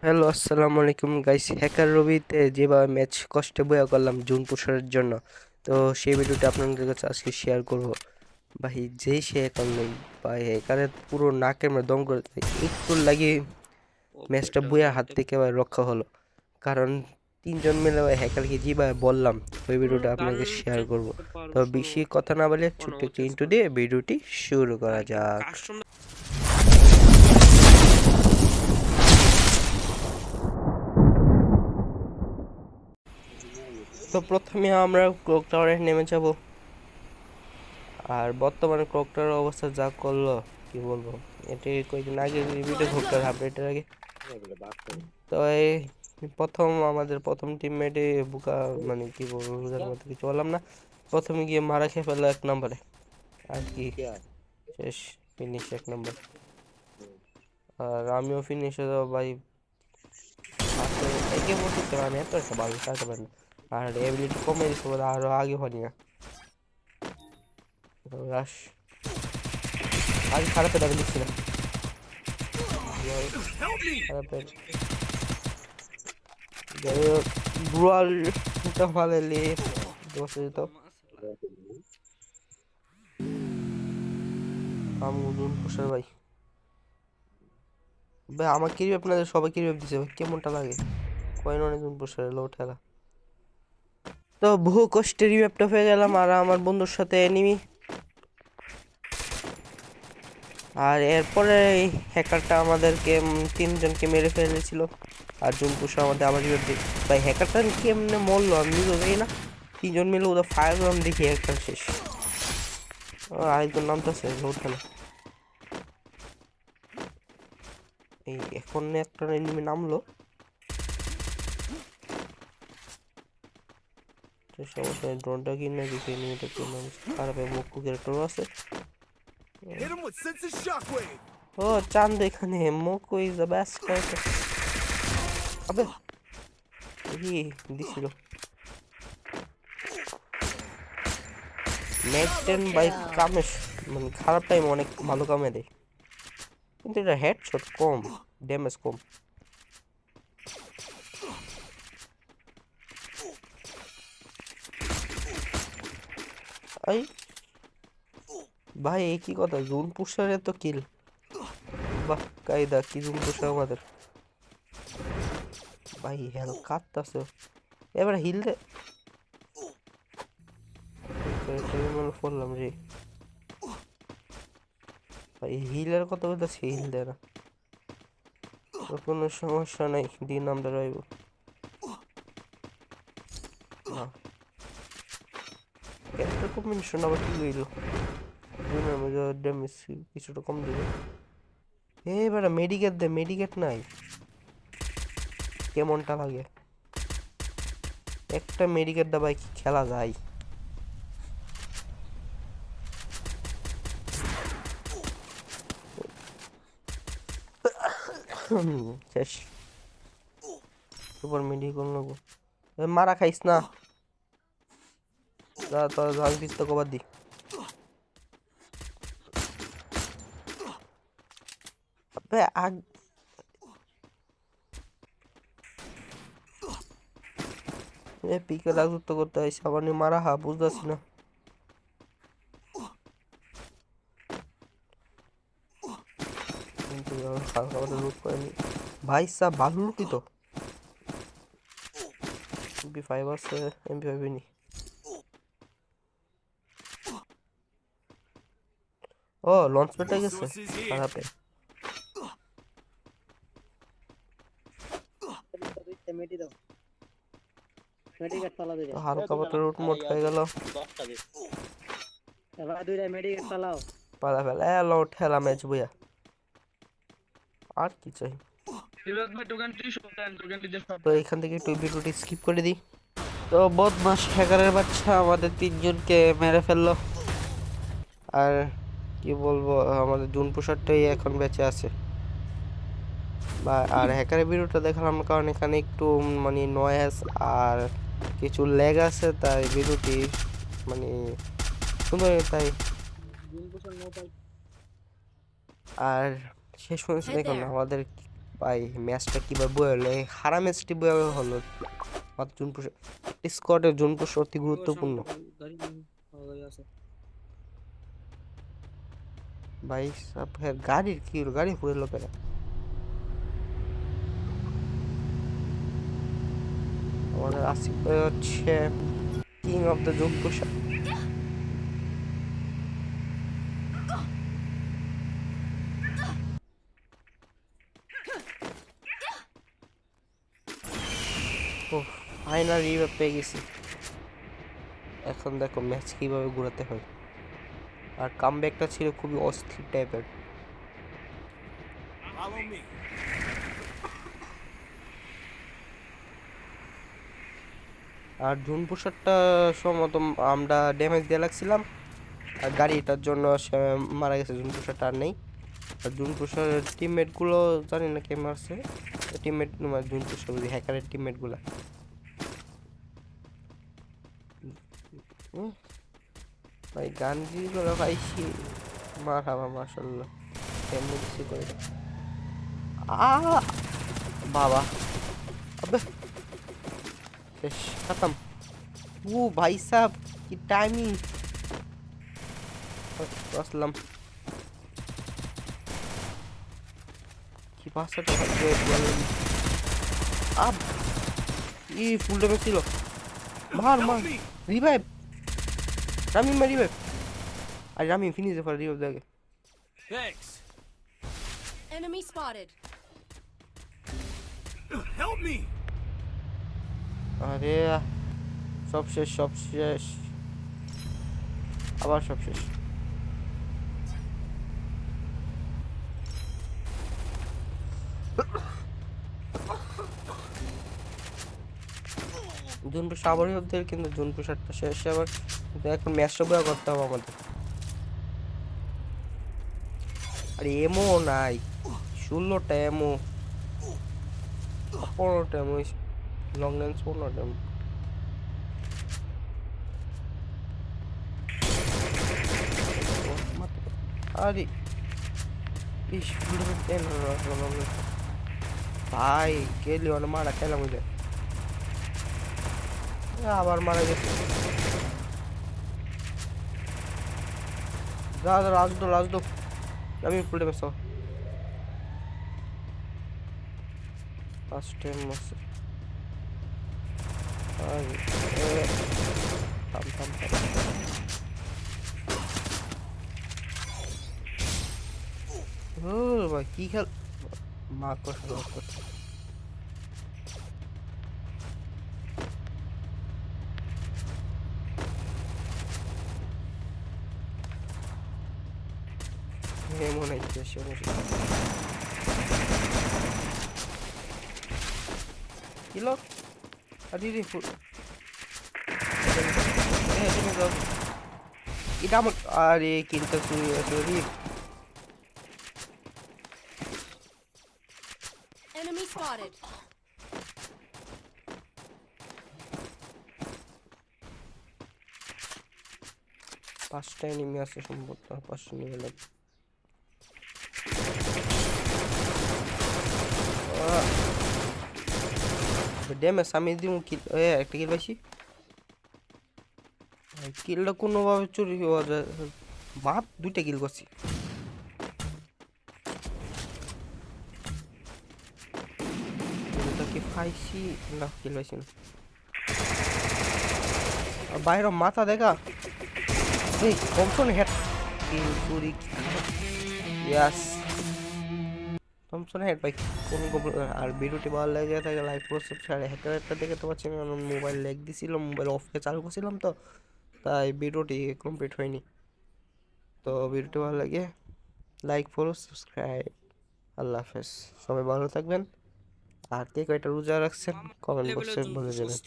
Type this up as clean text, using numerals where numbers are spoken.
Hello, আসসালামু আলাইকুম guys. Hacker রবিতে যেভাবে ম্যাচ কষ্টে বয়া করলাম জুন পুষারের জন্য, তো সেই ভিডিওটা আপনাদের কাছে আজকে শেয়ার করব। ভাই যেই সে হ্যাকার নেই ভাই, হ্যাকারের পুরো নাকের মধ্যে দম করে দেয়। একটু লাগে ম্যাচটা বইয়া হাত থেকে আবার রক্ষা হলো, কারণ তিনজন মিলে ওই হ্যাকারকে যেভাবে বললাম ওই ভিডিওটা আপনাকে শেয়ার করব। তো বেশি কথা না বলে ছোট্ট একটু ইন্ট্রো দিয়ে ভিডিওটি শুরু করা যাক। তো প্রথমে আমরা ক্লক টাওয়ারে নেমে যাব। আর বর্তমানে ক্লক টাওয়ারের অবস্থা যা করলো কি বলবো, এটি কয়েকদিন আগে রিভিউতে ঘটলো, আপডেটের আগে। তো এই আমাদের প্রথম টিমমেটে বুকা, মানে কি বলবো বুঝার মতো কিছু বললাম না। প্রথমে গিয়ে মারা খেয়ে ফেললো 1 নম্বরে, আর কি শেষ ফিনিশ 1 নম্বর। আর আমিও ফিনিশ হয়ে যাবো ভাই। একে বলতে আমি এত একটা ভালো চাইতে পারি না, আর এবিলিটি কমে দিচ্ছে বলে আরো আগে পারি না। রাশ আগে খারাপ দাবি দিচ্ছি না, খারাপের ব্রুয়াল ফালেলি বসে যেত। আমগুন প্রসার ভাই, ভাই আমার কিরিপ আপনাদের সবাই কিরিপ দিছে ভাই, কেমনটা লাগে কয়েন অনেকজন প্রসার লো ঠেলা। তো বহু কষ্টে রিভ্যাপটা হয়ে গেলাম আর আমার বন্ধুর সাথে এনিমি। আর এরপরে এই হ্যাকারটা আমাদেরকে তিনজনকে মেরে ফেলেছিল, আর জুনপুষা আমাদের আবার রিভাইভ দিই। ভাই হ্যাকারটা কেমনে মরলো আমি নিজেও জানি না। তিনজন মিলে ওদের ফায়ার গ্রাউন্ড দেখি একটা শেষ। আরেকজন নামতেছে ওখানে, এই এখন একটা এনিমি নামলো। সমস্যা ড্রোনটা কিনে দেখি এনিমিটা কি নাম, খারাপ মুক্কু ক্যারেক্টারও আছে। ও চান্দ এখানে, মুক্কু ইজ দ্য বেস্ট ক্যারেক্টার। আবে কি দিছিল ম্যাচ 10 বাই কামে, মানে খারাপ টাইম অনেক ভালো কামে দেয়, কিন্তু এটা হেডশট কম, ড্যামেজ কম। এই ভাই এই কি কথা, জুন পুষারে তো কিল, বাহ কায়দা কি জুন পুষার আমাদের। ভাই হেল কাটতাছে, এবার হিল দে। পড়লাম রে ভাই, হিলের কথা বলতেছি, হিল দে না। তো কোনো সমস্যা নাই, দিন আমরা রইব না। ক্যারেক্টার কম্বিনেশন আবার কি হইল, জুনের মধ্যে ড্যামেজ কিছুটা কম দিবে। এবার মেডিকেট দে, মেডিকেট নাই, কেমনটা লাগে একটা মেডিকেট দা ভাই, কি খেলা যায়। শেষ, সুপার মেডিকেল নেবো। মারা খাইস না, যা তোর ঝাল পিস্তা কবার দি। আবে আগ এ পিকে রাজত্ব করতে হয়, সাবানি মারা হা বুঝতেছি না। কিন্তু হালকা করে লুট করেনি ভাই, সাহ ভালো লুটি তো। MP5 আছে, MP5 নি। ও লঞ্চ প্যাডে গেছে খারাপে। তো হালকা পাতলা রুট মোট হয়ে গেল, পালা ফেলা এলো ঠেলা ম্যাচ বইয়া, আর কি চাই। তো এখান থেকে একটু ভিডিওটি স্কিপ করে দিই। তো বদমাস হ্যাকারের বাচ্চা আমাদের তিনজনকে মেরে ফেললো, আর কি বলবো, আমাদের জুন পোশাকটাই এখন বেঁচে আছে। বা আর হ্যাকারের ভিডিওটা দেখালাম কারণ এখানে একটু মানে নয়েজ আর কিছু ল্যাগ আছে, তাই ভিডিওটি মানে সুন্দর তাই। আর শেষ পর্যন্ত দেখুন আমাদের ভাই ম্যাচটা কিভাবে বয়ে হলো, এই হারা ম্যাচটি বয়ে হলো মাত্র জুনপুর স্কোয়াডে। জুনপুর অতি গুরুত্বপূর্ণ ভাই সব। হ্যাঁ গাড়ির কি হলো, গাড়ি পুরো লোকেরা। আমাদের আসিফ ভাই হচ্ছে কিং অফ দ্য জুনপুর। ও ফাইনাল রিভাইভ পেয়ে গেছি। এখন দেখো ম্যাচ কিভাবে ঘোরাতে হয়। আর কামব্যাকটা ছিল খুবই অস্থির টাইপের। আর জুন পোশাকটা সম্ভবত আমরা ড্যামেজ দিয়ে লাগছিলাম, আর গাড়িটার জন্য সে মারা গেছে। জুন পোশাকটা আর নেই। আর জুন পোশাকের টিমমেটগুলো জানি না কে মারছে। টিমমেট জুন পোশাক হ্যাকারের টিমমেটগুলো। ভাই গানজিগুলো পাইছি মার হাবা মাশাল্লাহ। কেমন কিছু করে বাবা अबे শেষ খতম। ও ভাই সাহেব কি টাইমিং। আসলাম কি পাঁচটা আব ই ফুল ড্যামেজ ছিল। মার মার রিভাইভ রামিন মার রিভাইভ। আর রামিন ফিনিশ দে রিভাইভ দেখে। Thanks. Enemy spotted. Help me. আরে সব শেষ সব শেষ আবার সব শেষ। জুনপুর সাবরি অব্দি কিন্তু জুনপুর শার্টটা শেষ আবার। কিন্তু এখন ম্যাচটা বয়া করতে হবে আমাদের। আর এমও নাই, 16টা এমও, 15টা এমও, লং রেঞ্জ 15টা এমও। আরে ইস ভাই গেলি অনেক মারা খেলাম ওই আবার মারা গেছে। যা যা রাজদো রাজদো আমি ফুল ড্যামেজ। ফার্স্ট টাইম আছে। থাম থাম থাম। ও ভাই কি খেল মা কষ্ট করছে। মনে হচ্ছে কিলো আরে রে এটা আমার। আরে কিলটা চুরি হয়েছে রে। Enemy spotted. পাঁচটা এনিমি আছে সম্ভবত, পাঁচটা নিয়ে গেলাম। ড্যামেজ আমি দিব কিল একটা কিল পাইছি। কিলটা কোনোভাবে চুরি হওয়া যায়। মাপ দুইটা কিল করছি। কি পাইছি না কিল পাইছি না। বাইরে মাথা দেখা এই থমসন হেড কিল চুরি। ইয়াস থমসন হেড ভাই কোন। আর ভিডিওটি ভালো লাগে থাকে লাইক করো সাবস্ক্রাইব। হ্যাকারটা দেখে তো পাচ্ছি আমি মোবাইল ল্যাগ দিছিল, মোবাইল অফে চালু করছিলাম তো তাই ভিডিওটি কমপ্লিট হয়নি। তো ভিডিওটি ভালো লাগে লাইক ফলো সাবস্ক্রাইব। আল্লাহ হাফেজ, সবাই ভালো থাকবেন। আর কে কয়টা রোজা রাখছেন কমেন্ট বক্সে বলে যাবেন।